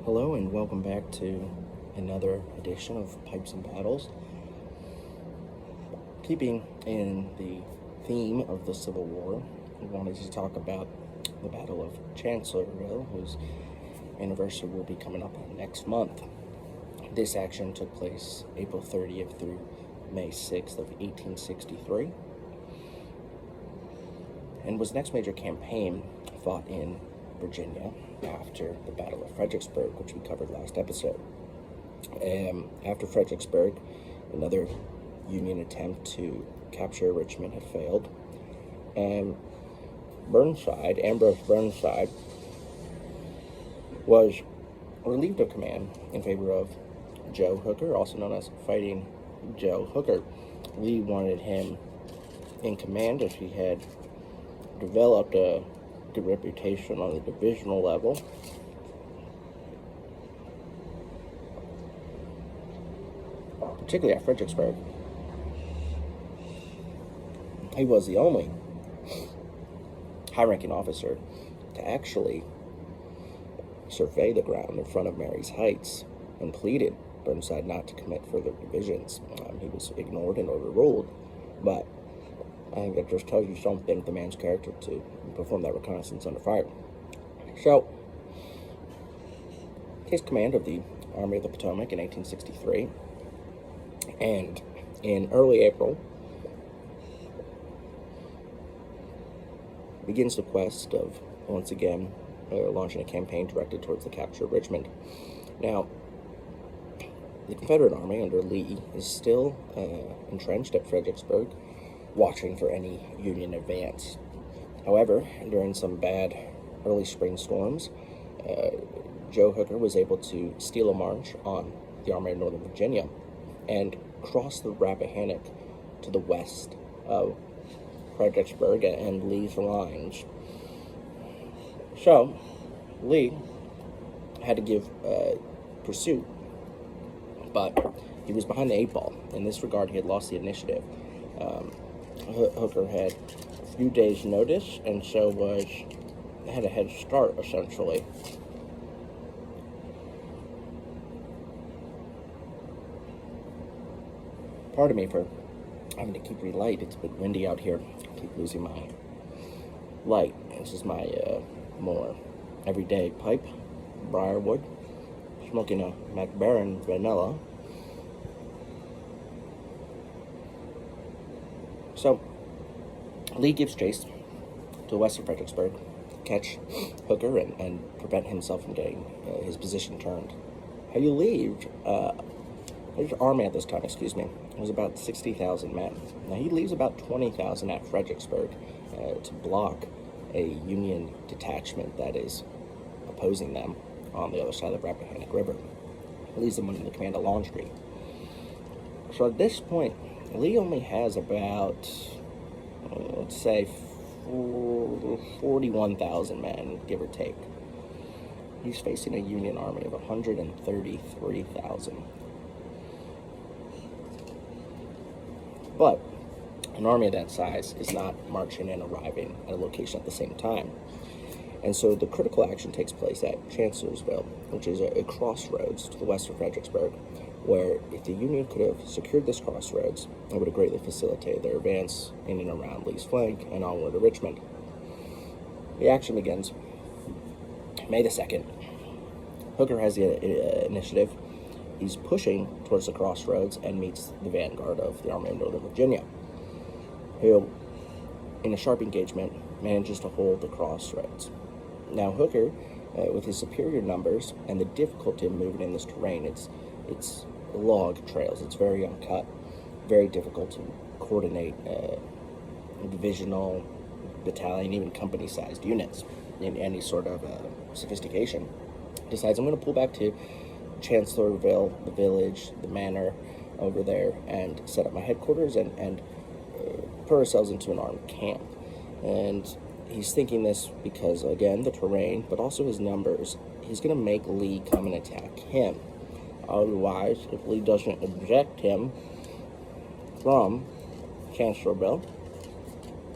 Hello and welcome back to another edition of Pipes and Battles. Keeping in the theme of the Civil War, we wanted to talk about the Battle of Chancellorsville, whose anniversary will be coming up next month. This action took place April 30th through May 6th of 1863 and was the next major campaign fought in Virginia after the Battle of Fredericksburg, which we covered last episode. After Fredericksburg, another Union attempt to capture Richmond had failed, and Ambrose Burnside, was relieved of command in favor of Joe Hooker, also known as Fighting Joe Hooker. Lee wanted him in command as he had developed a good reputation on the divisional level. Particularly at Fredericksburg. He was the only high-ranking officer to actually survey the ground in front of Mary's Heights and pleaded Burnside not to commit further divisions. He was ignored and overruled, but I think that just tells you something of the man's character to perform that reconnaissance under fire. So, he takes command of the Army of the Potomac in 1863, and in early April, begins the quest of, once again, launching a campaign directed towards the capture of Richmond. Now, the Confederate Army under Lee is still entrenched at Fredericksburg, watching for any Union advance. However, during some bad early spring storms, Joe Hooker was able to steal a march on the Army of Northern Virginia and cross the Rappahannock to the west of Fredericksburg and Lee's lines. So, Lee had to give pursuit, but he was behind the eight ball. In this regard, he had lost the initiative. Hooker had a few days' notice, and so had a head start, essentially. Pardon me for having to keep relight. It's a bit windy out here. I keep losing my light. This is my more everyday pipe, Briarwood. Smoking a McBaron vanilla. So, Lee gives chase to the west of Fredericksburg, catch Hooker, and prevent himself from getting his position turned. How you leave? His army at this time, was about 60,000 men. Now, he leaves about 20,000 at Fredericksburg to block a Union detachment that is opposing them on the other side of the Rappahannock River. He leaves them under the command of Longstreet. So at this point, Lee only has about, let's say, 41,000 men, give or take. He's facing a Union army of 133,000. But an army of that size is not marching and arriving at a location at the same time. And so the critical action takes place at Chancellorsville, which is a crossroads to the west of Fredericksburg, where if the Union could have secured this crossroads, it would have greatly facilitated their advance in and around Lee's flank and onward to Richmond. The action begins May the 2nd. Hooker has the initiative. He's pushing towards the crossroads and meets the vanguard of the Army of Northern Virginia, who, in a sharp engagement, manages to hold the crossroads. Now, Hooker, with his superior numbers and the difficulty of moving in this terrain, it's log trails. It's very uncut, very difficult to coordinate divisional, battalion, even company-sized units in any sort of sophistication. Decides, I'm going to pull back to Chancellorsville, the village, the manor over there, and set up my headquarters and put ourselves into an armed camp. And he's thinking this because, again, the terrain, but also his numbers. He's going to make Lee come and attack him. Otherwise, if Lee doesn't eject him from Chancellorsville,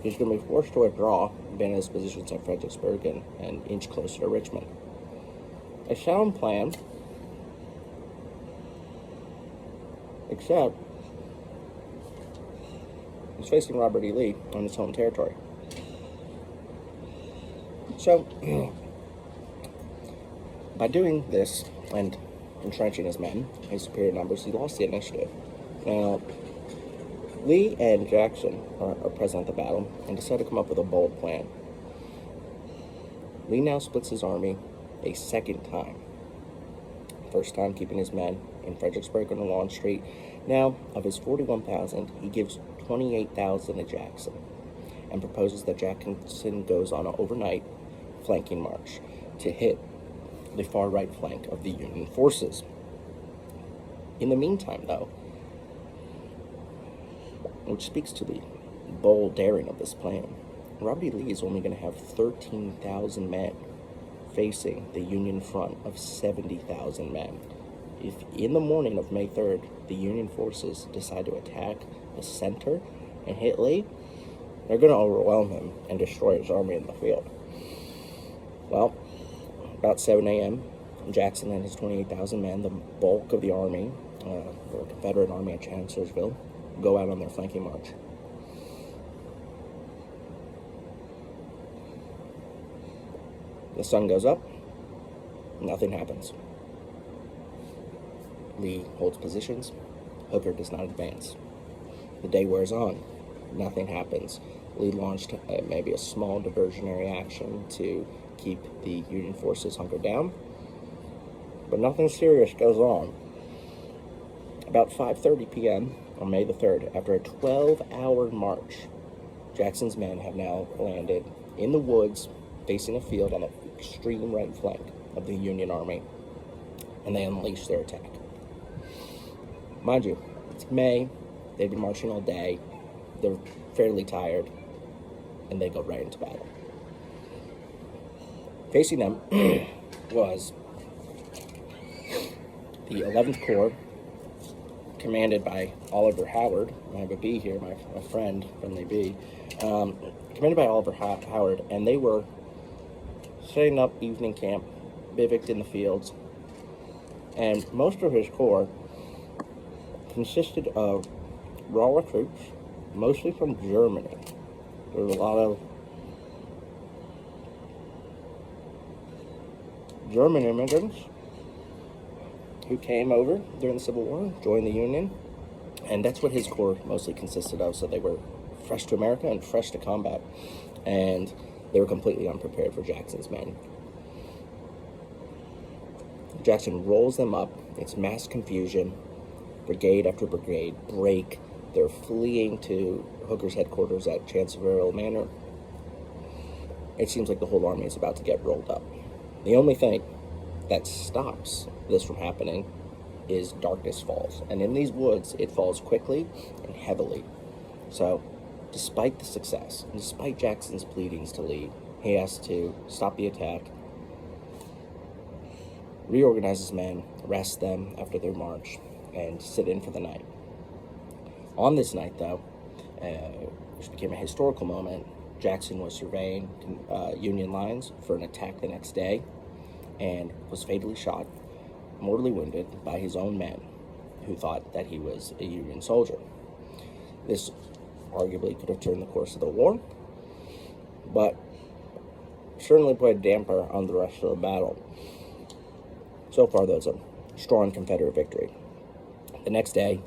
he's going to be forced to withdraw, abandon his positions at Fredericksburg, and inch closer to Richmond. a sound plan, except he's facing Robert E. Lee on his home territory. So, by doing this and entrenching his men, his superior numbers, he lost the initiative. Now, Lee and Jackson are present at the battle and decide to come up with a bold plan. Lee now splits his army a second time. First time keeping his men in Fredericksburg on the Lawn Street. Now, of his 41,000, he gives 28,000 to Jackson and proposes that Jackson goes on an overnight flanking march to hit the far right flank of the Union forces. In the meantime, though, which speaks to the bold daring of this plan, Robert E. Lee is only going to have 13,000 men facing the Union front of 70,000 men. If in the morning of May 3rd, the Union forces decide to attack the center and hit Lee, they're going to overwhelm him and destroy his army in the field. Well, about 7 a.m., Jackson and his 28,000 men, the bulk of the army, the Confederate army at Chancellorsville, go out on their flanking march. The sun goes up, nothing happens. Lee holds positions, Hooker does not advance. The day wears on, nothing happens. Lee launched maybe a small diversionary action to keep the Union forces hunkered down, but nothing serious goes on. About 5:30 p.m. on May the 3rd, after a 12-hour march, Jackson's men have now landed in the woods facing a field on the extreme right flank of the Union army, and they unleash their attack. Mind you, it's May, they've been marching all day, they're fairly tired, and they go right into battle. Facing them was the 11th Corps, commanded by Oliver Howard. I have a B here, my friend, friendly B, commanded by Oliver Howard, and they were setting up evening camp, bivouacked in the fields, and most of his corps consisted of raw recruits, mostly from Germany. There was a lot of German immigrants who came over during the Civil War, joined the Union, and that's what his corps mostly consisted of. So they were fresh to America and fresh to combat, and they were completely unprepared for Jackson's men. Jackson rolls them up. It's mass confusion. Brigade after brigade break. They're fleeing to Hooker's headquarters at Chancellorsville Manor. It seems like the whole army is about to get rolled up. The only thing that stops this from happening is darkness falls. And in these woods, it falls quickly and heavily. So, despite the success, and despite Jackson's pleadings to Lee, he has to stop the attack, reorganize his men, rest them after their march, and sit in for the night. On this night, though, which became a historical moment, Jackson was surveying Union lines for an attack the next day and was fatally shot, mortally wounded by his own men, who thought that he was a Union soldier. This arguably could have turned the course of the war, but certainly put a damper on the rest of the battle. So far, though, it's a strong Confederate victory. The next day,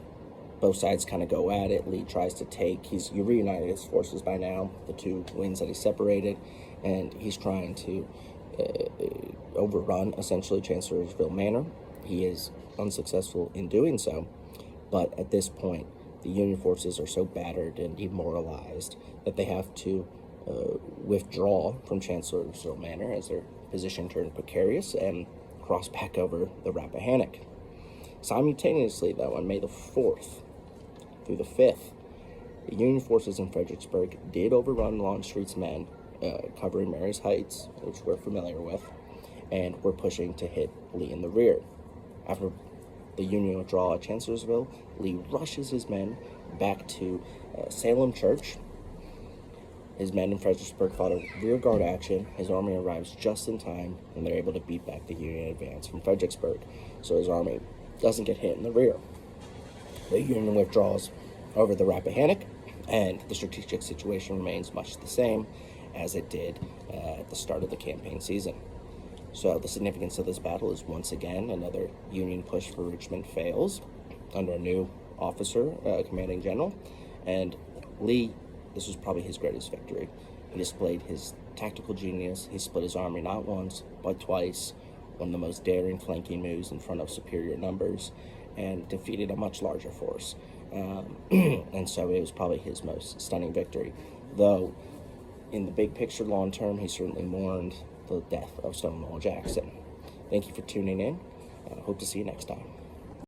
both sides kind of go at it. Lee tries to take, he's reunited his forces by now, the two wings that he separated, and he's trying to overrun, essentially, Chancellorsville Manor. He is unsuccessful in doing so, but at this point, the Union forces are so battered and demoralized that they have to withdraw from Chancellorsville Manor as their position turned precarious and cross back over the Rappahannock. Simultaneously, though, on May the 4th through the 5th, the Union forces in Fredericksburg did overrun Longstreet's men, covering Mary's Heights, which we're familiar with, and were pushing to hit Lee in the rear. After the Union withdrawal at Chancellorsville, Lee rushes his men back to Salem Church, His men in Fredericksburg fought a rearguard action. His army arrives just in time, and they're able to beat back the Union advance from Fredericksburg, so his army doesn't get hit in the rear. The Union withdraws over the Rappahannock, and the strategic situation remains much the same as it did at the start of the campaign season. So the significance of this battle is, once again, another Union push for Richmond fails under a new officer, commanding general, and Lee, this was probably his greatest victory. He displayed his tactical genius. He split his army not once, but twice, one of the most daring flanking moves in front of superior numbers, and defeated a much larger force. And so it was probably his most stunning victory. Though, in the big picture, long term, he certainly mourned the death of Stonewall Jackson. Thank you for tuning in. Hope to see you next time.